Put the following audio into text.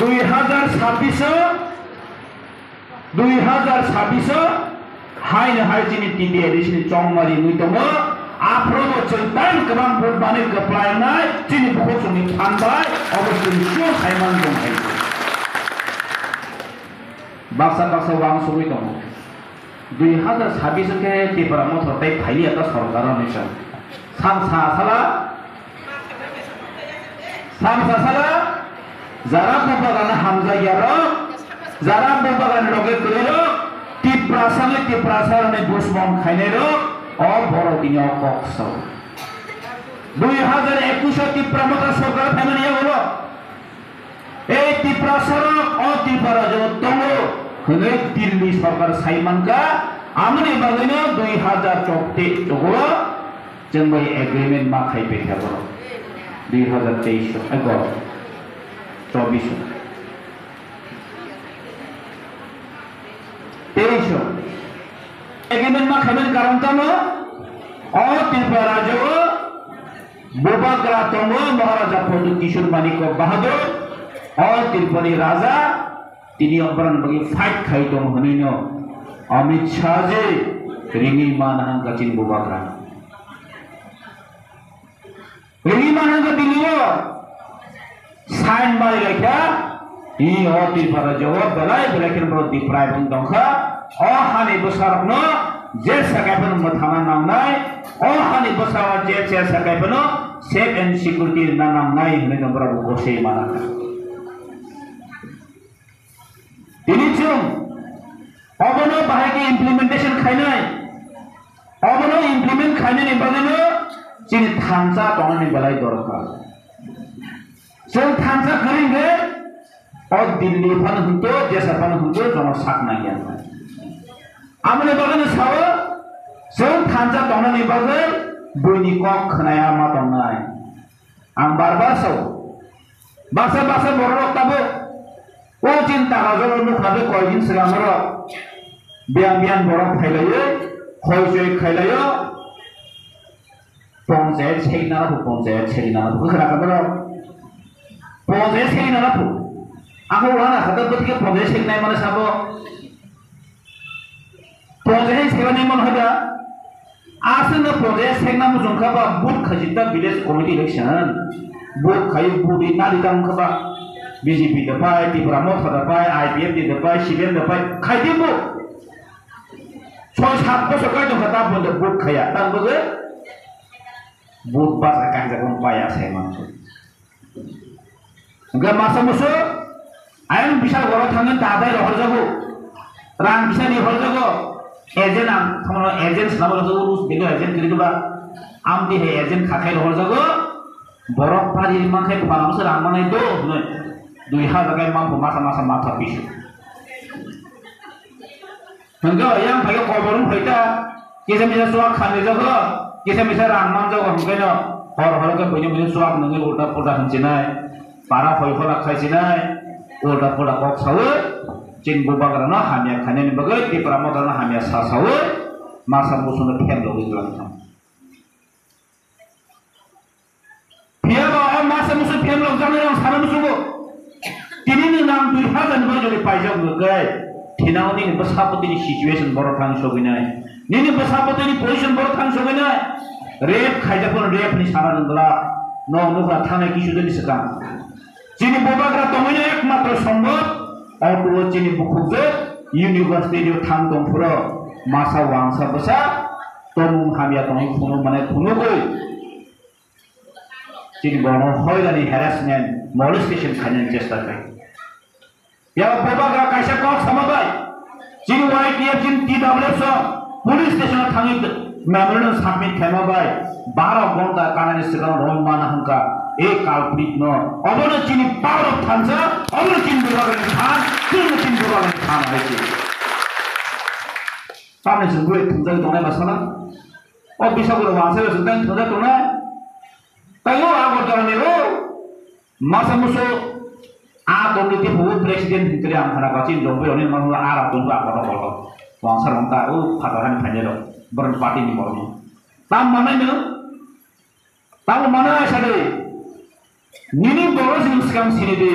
2026 हायनो हायजिनि TV addition चंमारी नुइतम आफ्रो बचन टाइम गोबां भोट बाने गप्लायनाय जिनि बखसनि फानबाय अबस्थिनि सो हायमान दं हाय बाक्सा वां सबै दं 2026 के टिपरा मथरtai फाइलि आता सरकार निसन सामसा साला जारा बबागान हामजा यारो जारा बबागान लगे कइरो टिप्रासाने बुसमन खाइनेरो अ बरो दिनो कक्सौ 2021 टिप्रा मथा सरकार फाइमानिया हलो ए टिप्रा सरक अ टिप्रा जो दंगो हने दिल्ली सरकार साइमानका आमनि बागैनो 2024 जगो जों बै एग्रीमेंट मा खाइबे थाबो 2023 24 एग्रीमेंट मा खाइबे कारण तनो अ टिप्रा राजो बोबाग्रा तंगो महाराजा पदु किशोर मानिक बहादुर अ टिप्रानि राजा तिनी अपरान बगी फाइट खाइ दं हनैनो अमित शाह जे रिंगी मानहां गचिन बोबाग्रा रिंगी मानहां दिलियो साइन मारि लेखा इ अ टिप्रा जवाब बलाय बलायखिन बर दिप्राय बुं दंखा अ हानि बसारनो जे सकायफोर मथाना नांनाय अ हानि बसावा जे सकायफोर सेफ एंड सिक्योरिटी ना नांनाय हनै नंबरा गसे मानाखा दिनिजों अबनो बाहायके इम्प्लिमेंटेशन खायनाय अबनो इम्प्लिमेंट खायनायनि बागैनो जोंनि थांजा दंनि बलाय दरकार जों थांजा करेंगे और दिल्ली फन हुंतो जैसा फन हुंतो जों साक नागिया आमने बागैनो सावो जों थांजा दंनि बागै बयनि कक खोनाया मा दंनाय आं बार साव बासा बर' रक्ताबो ओ चिंता गाजर नुखाबे कयदिन सिगांरो बियान बर' फायलायो खयजय खायलायो पंचायत सेगिना खोनाखादो पंचायत सेगिना आंखौ लाना खादो बतिके पंचायत सेगिनाय माने साबो पंचायत सेगिनाय मन होदा आसनो पंचायत सेगिना मुजंखाबा बुथ खजिता विलेज कमिटी इलेक्शन बुथ खायो बुदी नालिदां खबा बीजेपी दफाय त्रिपुरा मथा दफाय आईपीएफ दफाय सीपीएम दफाय खायदिबो 6-7 बोसोर काय दं दा बंद बुथ खाया तांबोगे बुथ बासा कांजागोन पाया सेमान गा मासा मुसो आयन बिसा गरा थांगोन दादाय रहरजागो रां बिसानि हरजागो एजेन्ट आं थामनो एजेन्ट सामरो रुस बेनो एजेन्ट करिबा आम दे एजेन्ट खाखाय रहरजागो बरफ पारि माखै फानामसो रां मानाय दो 2000 काय mampu masa mata pisu hingga yang pakai koborun kita bisa suak kami jago bisa ramman jago hingga hor ke punya suak nengi ulta hencinai para fola kaisinai ulta kok sawe cing bubagarana hanya kanen bagai di pramodarana hanya sasawe masa musuhnya tiap logi langsung dia bawa masa musuh tiap logi yang sana musuh Tini nang 2000 bajori pajak ngai thinawni ni basapati ni situation boro thang soginai nini basapati ni position boro thang soginai rep khaijapon rep ni sara nangla no nuka thana kisu deni sekam chini bobagra tomoina ekmatra সম্ভব auto chini bukhuje university ni thang tong puro masa wangsa basa tomung hamia tong phuno mane phuno goi chini bono hoirani harassment molestation khanen chesta kai या बोबाग्रा कायसा कक समाबाय जिनि वाइटीएफ जिन TWF police station थांगि memorandum submit खालामबाय 12 घंटा कानानि सिगां रंमाना हंका ए काल्पनिक न अबनो जिनि पावर अफ थांसा अबनो जिन बोबाग्रानि थान जिन बोबाग्रानि थान आइसि सामने जोंबो थंजा दंनाय बासना अ बिसागुर वांसे जों थंजा दंनाय तायो आगर दरनेरो मासा मुसो आ दोंनि बहु प्रेसिडेंट हितरे आं खाना गासिन दंबो अनि मानु आरा दंबो आगरा बल वांसार मंता ओ फादारान फाइनेरो बरन पार्टी नि बरन ताम मानायनो ताम माना सादे निनि बरस सिगां सिनिदि